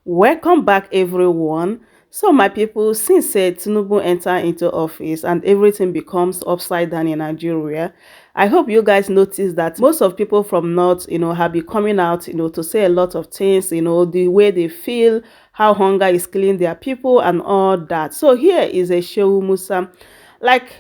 Welcome back, everyone. So, my people, since Tinubu enter into office and everything becomes upside down in Nigeria, I hope you guys notice that most of people from North, have been coming out, to say a lot of things, the way they feel, how hunger is killing their people and all that. So, here is a Shehu Musa. Like,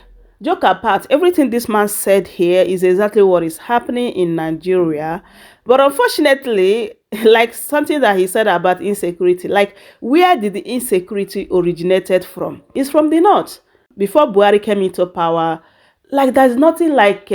joke apart, everything this man said here is exactly what is happening in Nigeria. But unfortunately, like something that he said about insecurity, like where did the insecurity originated from? It's from the north. Before Buhari came into power, like there's nothing like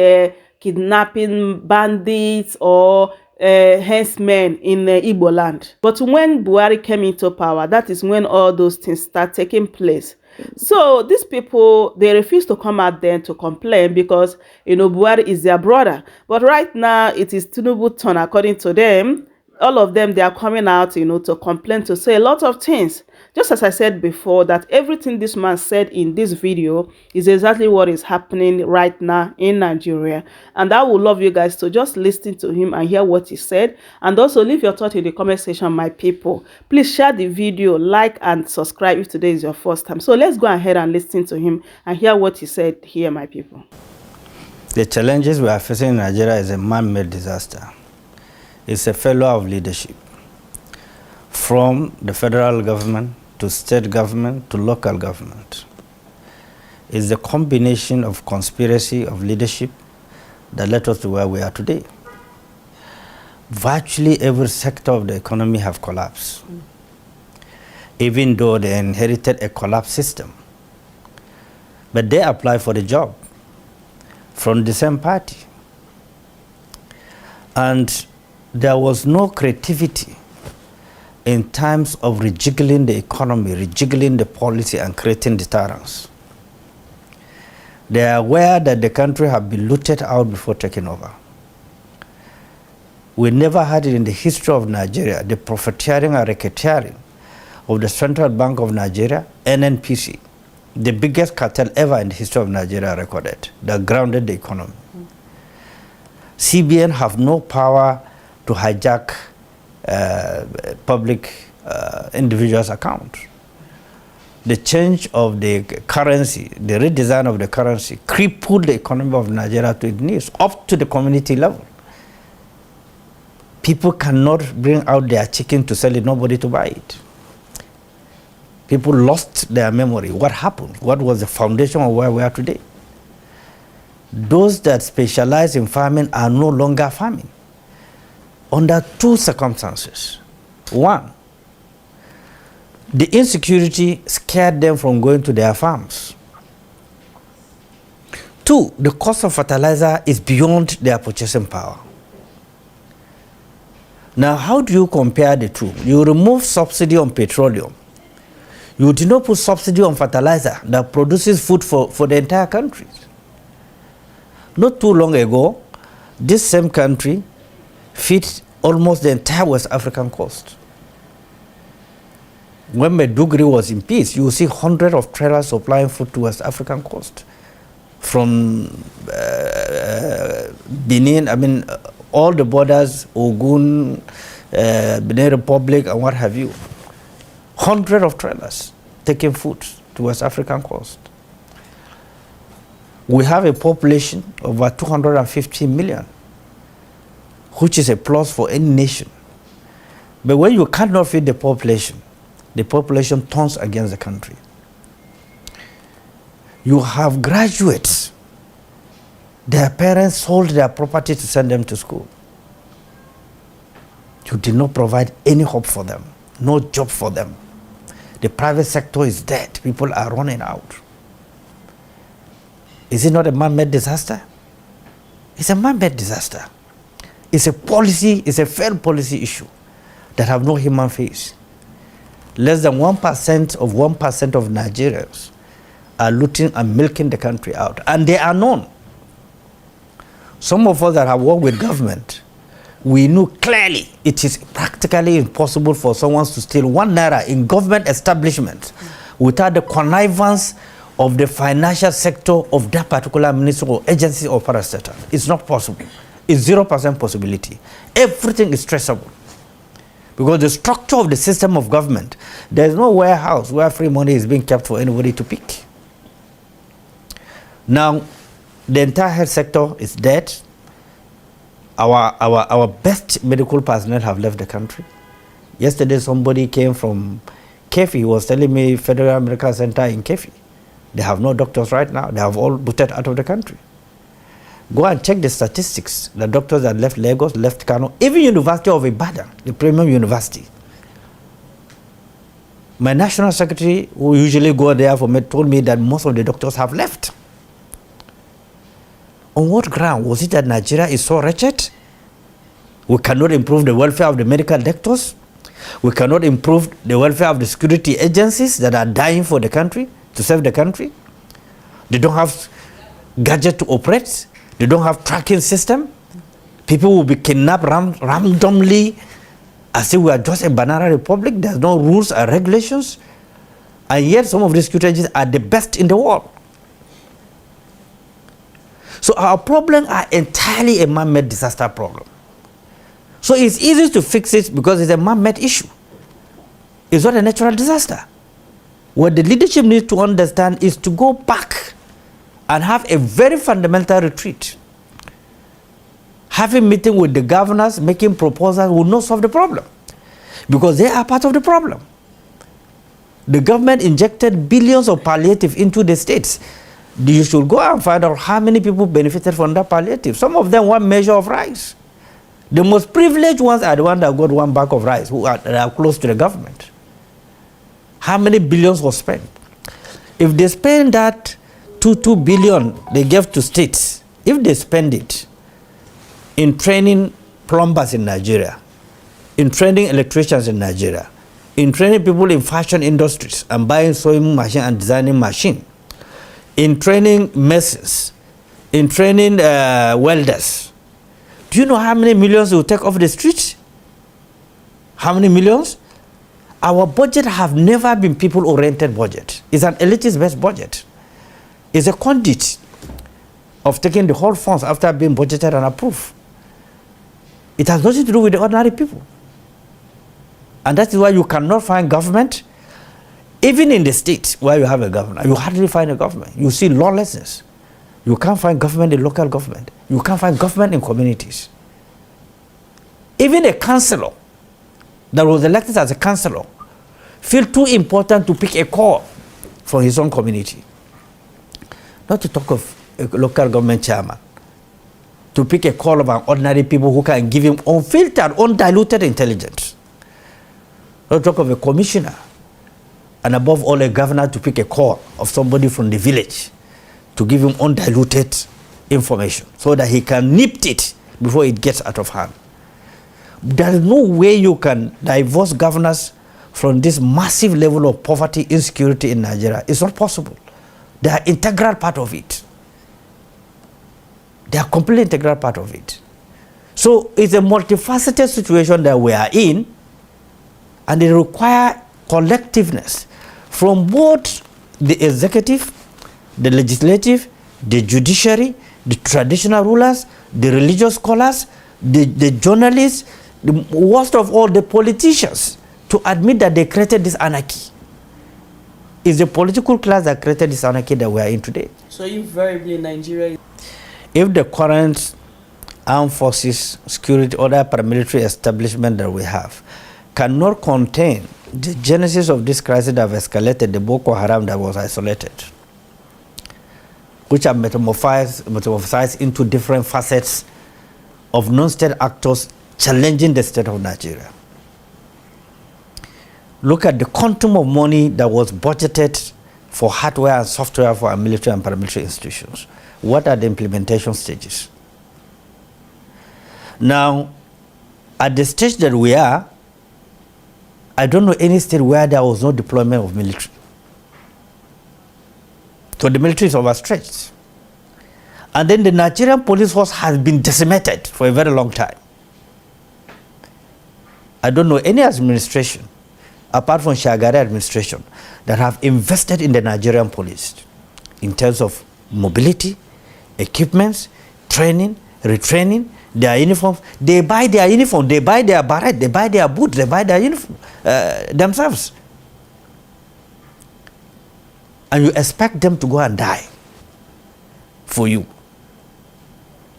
kidnapping bandits or herdsmen in Igbo land. But when Buhari came into power, that is when all those things start taking place. So these people, they refuse to come out there to complain because, Buhari is their brother. But right now, it is Tinubu turn, according to them. All of them, they are coming out, to complain, to say a lot of things. Just as I said before, that everything this man said in this video is exactly what is happening right now in Nigeria. And I would love you guys to just listen to him and hear what he said. And also leave your thought in the comment section, my people. Please share the video, like and subscribe if today is your first time. So let's go ahead and listen to him and hear what he said here, my people. The challenges we are facing in Nigeria is a man-made disaster. It's a failure of leadership, from the federal government to state government to local government. It's the combination of conspiracy of leadership that led us to where we are today. Virtually every sector of the economy have collapsed, even though they inherited a collapsed system. But they apply for the job from the same party. And there was no creativity in terms of rejiggling the economy, rejiggling the policy, and creating deterrence. They are aware that the country have been looted out before taking over. We never had it in the history of Nigeria, the profiteering and racketeering of the Central Bank of Nigeria, NNPC, the biggest cartel ever in the history of Nigeria recorded, that grounded the economy. CBN have no power to hijack public individuals' accounts. The change of the currency, the redesign of the currency, crippled the economy of Nigeria to its knees, up to the community level. People cannot bring out their chicken to sell it, nobody to buy it. People lost their memory. What happened? What was the foundation of where we are today? Those that specialize in farming are no longer farming, under two circumstances. One, the insecurity scared them from going to their farms. Two, the cost of fertilizer is beyond their purchasing power. Now, how do you compare the two? You remove subsidy on petroleum. You did not put subsidy on fertilizer that produces food for the entire country. Not too long ago, this same country feeds almost the entire West African coast. When Maiduguri was in peace, you see hundreds of trailers supplying food to West African coast. From Benin, all the borders, Ogun, Benin Republic, and what have you. Hundreds of trailers taking food to West African coast. We have a population of over 250 million, which is a plus for any nation. But when you cannot feed the population turns against the country. You have graduates, their parents sold their property to send them to school. You did not provide any hope for them, no job for them. The private sector is dead, people are running out. Is it not a man-made disaster? It's a man-made disaster. It's a policy, it's a failed policy issue that have no human face. Less than 1% of 1% of Nigerians are looting and milking the country out. And they are known. Some of us that have worked with government, we knew clearly it is practically impossible for someone to steal 1 naira in government establishment without the connivance of the financial sector of that particular ministry or agency or parastatal. It's not possible. It's 0% possibility. Everything is traceable. Because the structure of the system of government, there's no warehouse where free money is being kept for anybody to pick. Now, the entire health sector is dead. Our best medical personnel have left the country. Yesterday, somebody came from Kefi. He was telling me Federal Medical Center in Kefi. They have no doctors right now. They have all booted out of the country. Go and check the statistics. The doctors that left Lagos, left Kano, even University of Ibadan, the premium university. My national secretary, who usually go there for me, told me that most of the doctors have left. On what ground? Was it that Nigeria is so wretched? We cannot improve the welfare of the medical doctors. We cannot improve the welfare of the security agencies that are dying for the country, to save the country. They don't have gadget to operate. They don't have tracking system. People will be kidnapped randomly as if we are just a banana republic. There's no rules and regulations. And yet some of these security agencies are the best in the world. So our problems are entirely a man-made disaster problem. So it's easy to fix it because it's a man-made issue. It's not a natural disaster. What the leadership needs to understand is to go back and have a very fundamental retreat. Having meeting with the governors, making proposals will not solve the problem because they are part of the problem. The government injected billions of palliative into the states. You should go and find out how many people benefited from that palliative. Some of them one measure of rice. The most privileged ones are the ones that got one bag of rice, who are close to the government. How many billions was spent? If they spend that 2 billion they gave to states, if they spend it in training plumbers in Nigeria, in training electricians in Nigeria, in training people in fashion industries and buying sewing machine and designing machine, in training masons, in training welders, do you know how many millions will take off the streets? How many millions? Our budget have never been people-oriented budget. It's an elitist-based budget. It's a conduit of taking the whole funds after being budgeted and approved. It has nothing to do with the ordinary people. And that is why you cannot find government, even in the state where you have a government. You hardly find a government. You see lawlessness. You can't find government in local government. You can't find government in communities. Even a councillor that was elected as a councillor feel too important to pick a call for his own community. Not to talk of a local government chairman, to pick a call of an ordinary people who can give him unfiltered, undiluted intelligence. Not to talk of a commissioner, and above all a governor to pick a call of somebody from the village to give him undiluted information so that he can nip it before it gets out of hand. There is no way you can divorce governors from this massive level of poverty, insecurity in Nigeria. It's not possible. They are integral part of it. They are completely integral part of it. So it's a multifaceted situation that we are in, and it requires collectiveness from both the executive, the legislative, the judiciary, the traditional rulers, the religious scholars, the journalists, the worst of all, the politicians, to admit that they created this anarchy. It's the political class that created this anarchy that we are in today. So invariably Nigeria... If the current armed forces, security, other paramilitary establishment that we have cannot contain the genesis of this crisis that have escalated, the Boko Haram that was isolated, which are metamorphosized into different facets of non-state actors challenging the state of Nigeria. Look at the quantum of money that was budgeted for hardware and software for our military and paramilitary institutions. What are the implementation stages? Now, at the stage that we are, I don't know any state where there was no deployment of military. So the military is overstretched. And then the Nigerian police force has been decimated for a very long time. I don't know any administration, apart from Shagari administration, that have invested in the Nigerian police in terms of mobility, equipments, training, retraining, their uniforms. They buy their uniform, they buy their beret, they buy their boots, they buy their uniform themselves. And you expect them to go and die for you.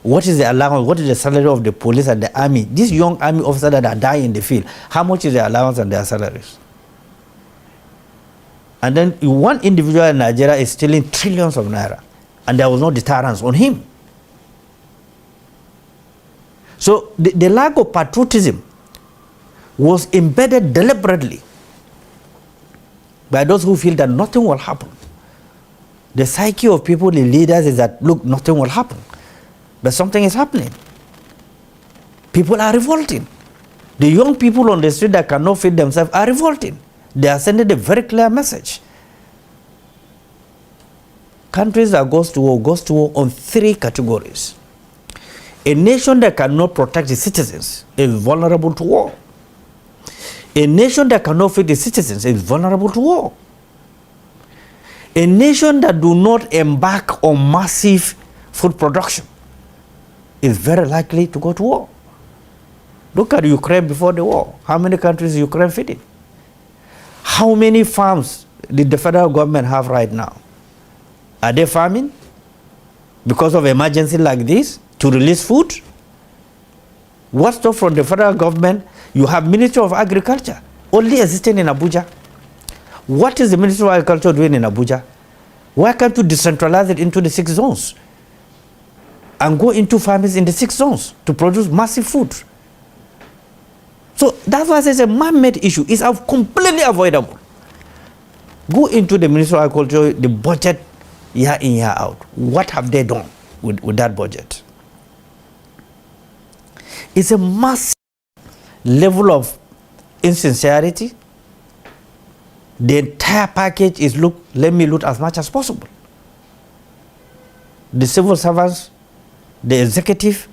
What is the allowance? What is the salary of the police and the army? These young army officers that are dying in the field, how much is their allowance and their salaries? And then one individual in Nigeria is stealing trillions of naira, and there was no deterrence on him. So the lack of patriotism was embedded deliberately by those who feel that nothing will happen. The psyche of people, the leaders, is that, look, nothing will happen. But something is happening. People are revolting. The young people on the street that cannot feed themselves are revolting. They are sending a very clear message. Countries that goes to war on three categories. A nation that cannot protect its citizens is vulnerable to war. A nation that cannot feed its citizens is vulnerable to war. A nation that do not embark on massive food production is very likely to go to war. Look at Ukraine before the war. How many countries is Ukraine feeding? How many farms did the federal government have right now? Are they farming because of emergency like this to release food? What stuff from the federal government? You have Ministry of Agriculture only existing in Abuja. What is the Ministry of Agriculture doing in Abuja? Why can't you decentralize it into the 6 zones and go into farmers in the 6 zones to produce massive food? So that's why I say it's a man-made issue. It's completely avoidable. Go into the Ministry of Agriculture, the budget year in, year out. What have they done with that budget? It's a massive level of insincerity. The entire package is, look, let me loot as much as possible. The civil servants, the executive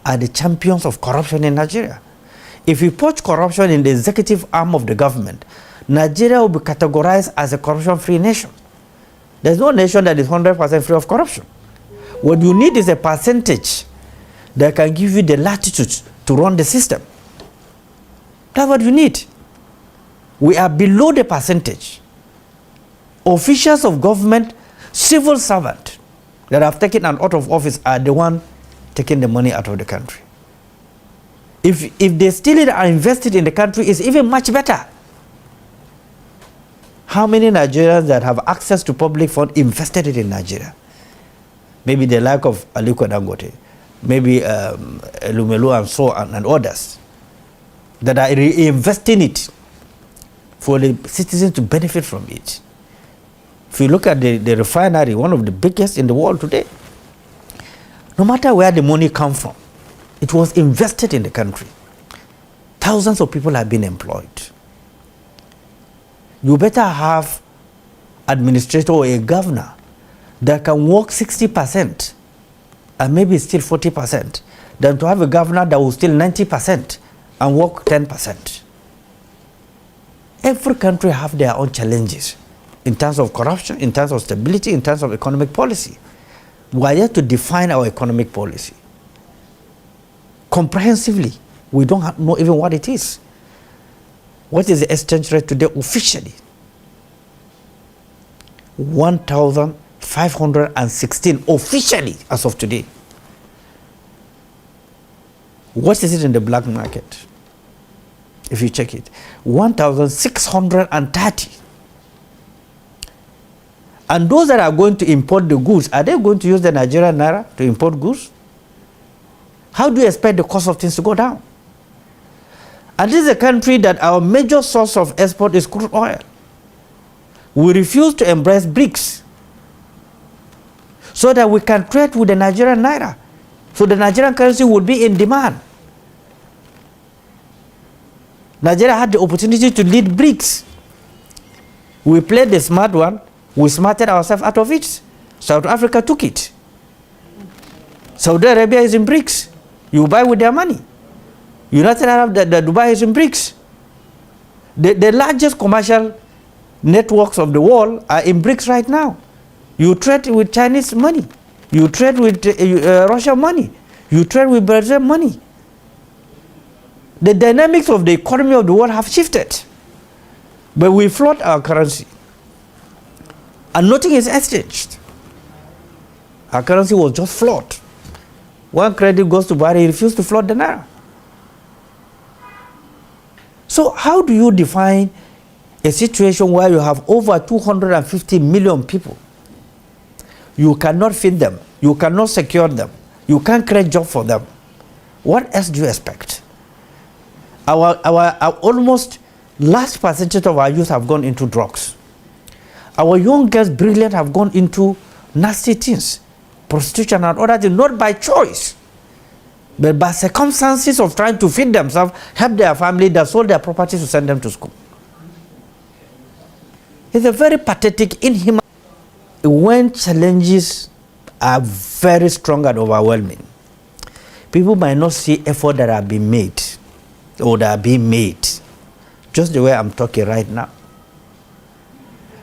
are the champions of corruption in Nigeria. If you put corruption in the executive arm of the government, Nigeria will be categorized as a corruption-free nation. There's no nation that is 100% free of corruption. What you need is a percentage that can give you the latitude to run the system. That's what you need. We are below the percentage. Officials of government, civil servants that have taken an oath of office are the one taking the money out of the country. If they steal it and invest it in the country, it's even much better. How many Nigerians that have access to public funds invested it in Nigeria? Maybe the lack of Aliko Dangote, maybe Lumelu and so on, and others that are reinvesting it for the citizens to benefit from it. If you look at the refinery, one of the biggest in the world today, no matter where the money comes from, it was invested in the country. Thousands of people have been employed. You better have administrator or a governor that can work 60% and maybe still 40% than to have a governor that will steal 90% and work 10%. Every country have their own challenges in terms of corruption, in terms of stability, in terms of economic policy. We are yet to define our economic policy comprehensively. We don't know even what it is. What is the exchange rate today officially? 1,516 officially as of today. What is it in the black market? If you check it, 1,630. And those that are going to import the goods, are they going to use the Nigerian naira to import goods? How do you expect the cost of things to go down? And this is a country that our major source of export is crude oil. We refuse to embrace BRICS so that we can trade with the Nigerian naira. So the Nigerian currency would be in demand. Nigeria had the opportunity to lead BRICS. We played the smart one. We smarted ourselves out of it. South Africa took it. Saudi Arabia is in BRICS. You buy with their money. United Arab, the Dubai is in BRICS. The largest commercial networks of the world are in BRICS right now. You trade with Chinese money. You trade with Russian money. You trade with Brazilian money. The dynamics of the economy of the world have shifted. But we float our currency. And nothing is exchanged. Our currency was just flawed. One credit goes to Buhari, he refused to float the naira. So how do you define a situation where you have over 250 million people? You cannot feed them. You cannot secure them. You can't create jobs for them. What else do you expect? Our almost large percentage of our youth have gone into drugs. Our young girls, brilliant, have gone into nasty things, prostitution and other things, not by choice, but by circumstances of trying to feed themselves, help their family, that sold their properties to send them to school. It's a very pathetic, inhuman. When challenges are very strong and overwhelming, people might not see effort that are being made or that are being made, just the way I'm talking right now.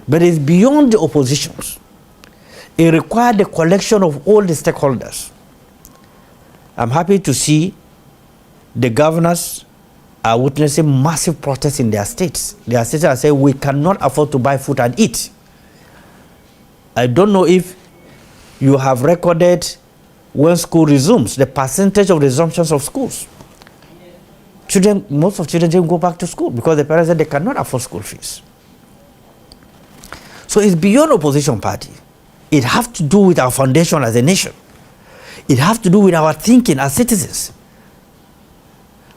But it's beyond the oppositions. It requires the collection of all the stakeholders. I'm happy to see the governors are witnessing massive protests in their states. Their states are saying we cannot afford to buy food and eat. I don't know if you have recorded when school resumes, the percentage of resumptions of schools. Most of children didn't go back to school because the parents said they cannot afford school fees. So it's beyond opposition party. It has to do with our foundation as a nation. It has to do with our thinking as citizens.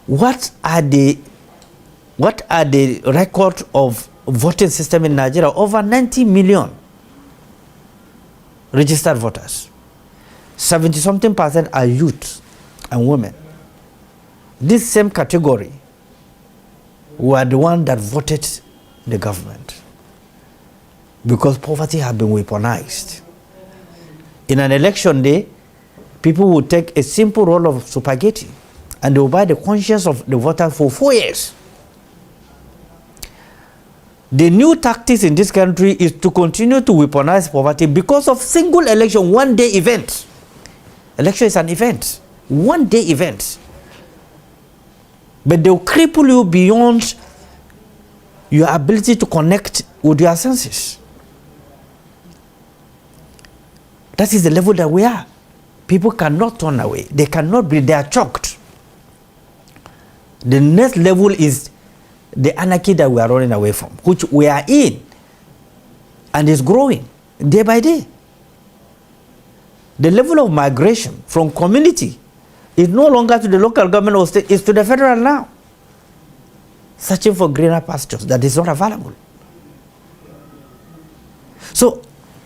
What are the record of voting system in Nigeria? Over 90 million registered voters. 70-something% are youth and women. This same category were the one that voted the government, because poverty has been weaponized. In an election day, people will take a simple roll of spaghetti and they will buy the conscience of the voter for 4 years. The new tactics in this country is to continue to weaponize poverty because of single election, one-day event. Election is an event, one-day event. But they will cripple you beyond your ability to connect with your senses. That is the level that we are. People cannot turn away. They cannot breathe. They are choked. The next level is the anarchy that we are running away from, which we are in, and is growing day by day. The level of migration from community is no longer to the local government or state, it's to the federal now. Searching for greener pastures that is not available. So,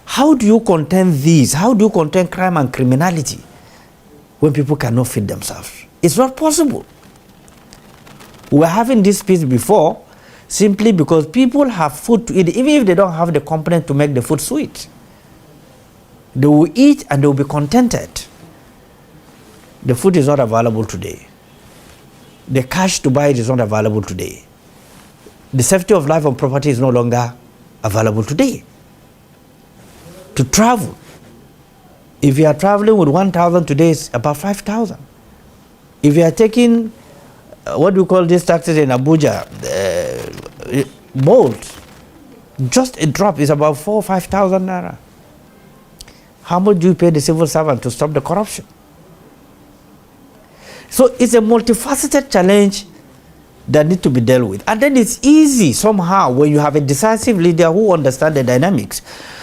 how do you contain these? How do you contain crime and criminality when people cannot feed themselves? It's not possible. We were having this peace before simply because people have food to eat, even if they don't have the component to make the food sweet. They will eat and they will be contented. The food is not available today. The cash to buy it is not available today. The safety of life and property is no longer available today. To travel, if you are traveling with 1,000 today, it's about 5,000. If you are taking, what do you call these taxis in Abuja, Bolt, just a drop is about 4,000 or 5,000 naira. How much do you pay the civil servant to stop the corruption? So it's a multifaceted challenge that needs to be dealt with. And then it's easy somehow when you have a decisive leader who understands the dynamics.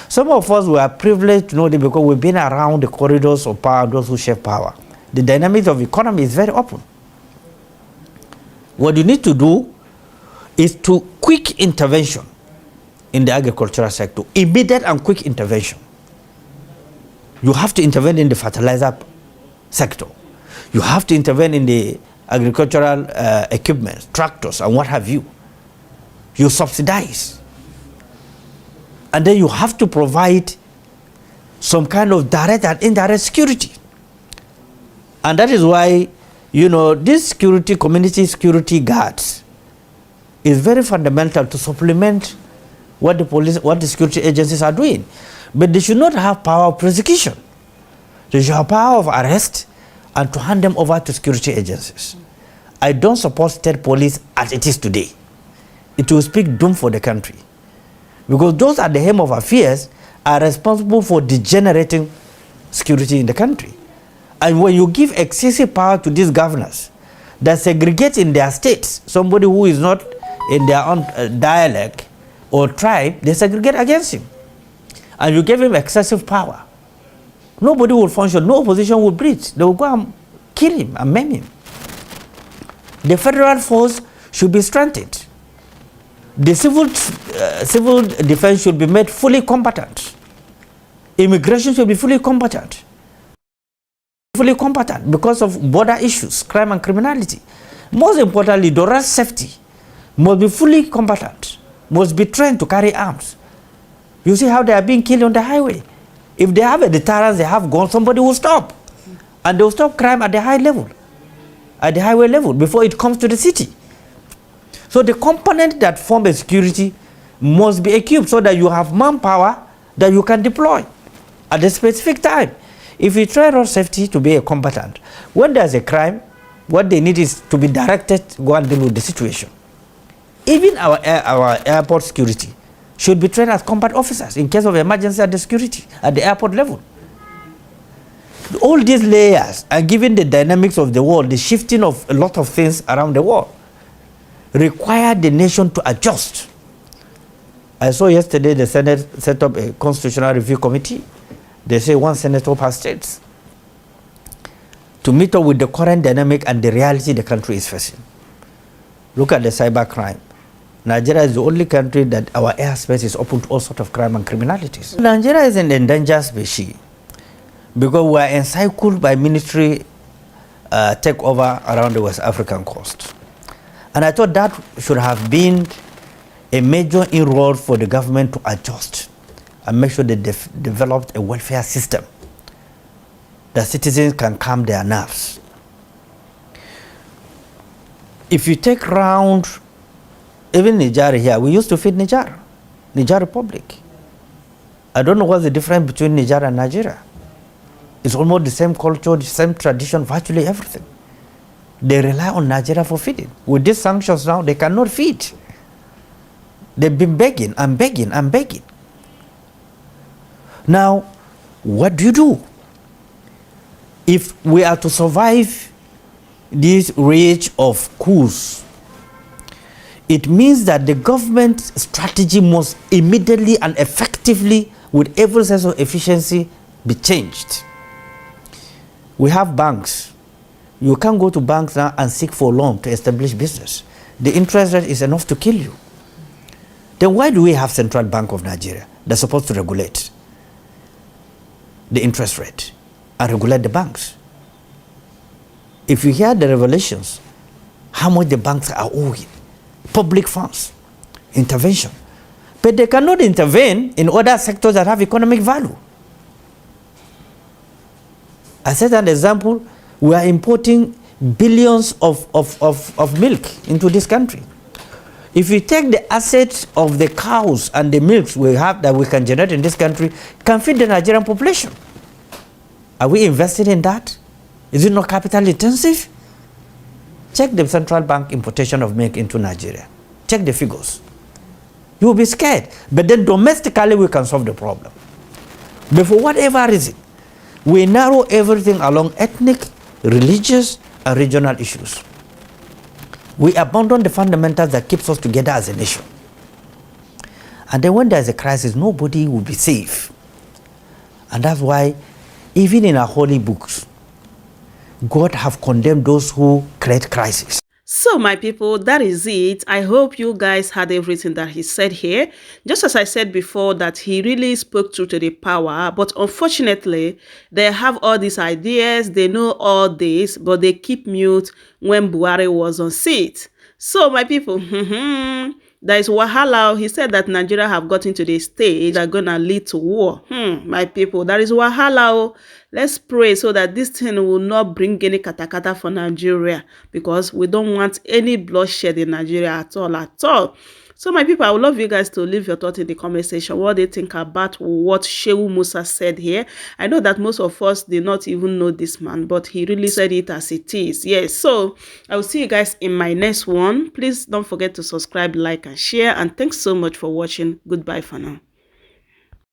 Some of us were privileged to know this because we've been around the corridors of power, those who shape power. The dynamics of the economy is very open. What you need to do is to quick intervention in the agricultural sector, immediate and quick intervention. You have to intervene in the fertilizer sector. You have to intervene in the agricultural equipment, tractors and what have you. You subsidize. And then you have to provide some kind of direct and indirect security. And that is why, you know, this security, community security guards is very fundamental to supplement what the police, what the security agencies are doing. But they should not have power of prosecution. They should have power of arrest and to hand them over to security agencies. I don't support state police as it is today. It will speak doom for the country. Because those at the helm of affairs are responsible for degenerating security in the country. And when you give excessive power to these governors that segregate in their states somebody who is not in their own dialect or tribe, they segregate against him. And you give him excessive power. Nobody will function, no opposition will breathe. They will go and kill him and maim him. The federal force should be strengthened. The civil defense should be made fully competent. Immigration should be fully competent. Fully competent because of border issues, crime and criminality. Most importantly, the road safety must be fully competent, must be trained to carry arms. You see how they are being killed on the highway. If they have a deterrence, they have guns, somebody will stop. And they will stop crime at the high level, at the highway level, before it comes to the city. So the component that form a security must be equipped so that you have manpower that you can deploy at a specific time. If you try road safety to be a combatant, when there's a crime, what they need is to be directed to go and deal with the situation. Even our airport security should be trained as combat officers in case of emergency at the security, at the airport level. All these layers, and given the dynamics of the world, the shifting of a lot of things around the world, require the nation to adjust. I saw yesterday the Senate set up a constitutional review committee. They say one senator per state to meet up with the current dynamic and the reality the country is facing. Look at the cyber crime. Nigeria is the only country that our airspace is open to all sorts of crime and criminalities. Nigeria is an endangered species because we are encircled by military takeover around the West African coast. And I thought that should have been a major inroad for the government to adjust and make sure they developed a welfare system that citizens can calm their nerves. If you take round, even Niger here, we used to feed Niger Republic. I don't know what's the difference between Niger and Nigeria. It's almost the same culture, the same tradition, virtually everything. They rely on Nigeria for feeding. With these sanctions now, they cannot feed. They've been begging and begging and begging. Now, what do you do? If we are to survive this rage of coups, it means that the government strategy must immediately and effectively, with every sense of efficiency, be changed. We have banks. You can't go to banks now and seek for loan to establish business. The interest rate is enough to kill you. Then why do we have Central Bank of Nigeria that's supposed to regulate the interest rate and regulate the banks? If you hear the revelations, how much the banks are owing, public funds, intervention. But they cannot intervene in other sectors that have economic value. I set an example. We are importing billions of milk into this country. If you take the assets of the cows and the milks we have that we can generate in this country, can feed the Nigerian population. Are we investing in that? Is it not capital intensive? Check the central bank importation of milk into Nigeria. Check the figures. You will be scared. But then domestically we can solve the problem. But for whatever reason, we narrow everything along ethnic, religious, and regional issues. We abandon the fundamentals that keeps us together as a nation. And then when there's a crisis, nobody will be safe. And that's why, even in our holy books, God have condemned those who create crisis. So my people, that is it. I hope you guys had everything that he said here. Just as I said before, that he really spoke true to the power, but unfortunately they have all these ideas, they know all this, but they keep mute when Buhari was on seat. So my people, there is wahala. He said that Nigeria have gotten to the stage that are gonna lead to war. My people, that is wahala. Let's pray so that this thing will not bring any katakata for Nigeria, because we don't want any bloodshed in Nigeria at all, at all. So my people, I would love you guys to leave your thoughts in the comment section. What they think about what Shehu Musa said here. I know that most of us did not even know this man, but he really said it as it is. Yes, so I will see you guys in my next one. Please don't forget to subscribe, like, and share. And thanks so much for watching. Goodbye for now.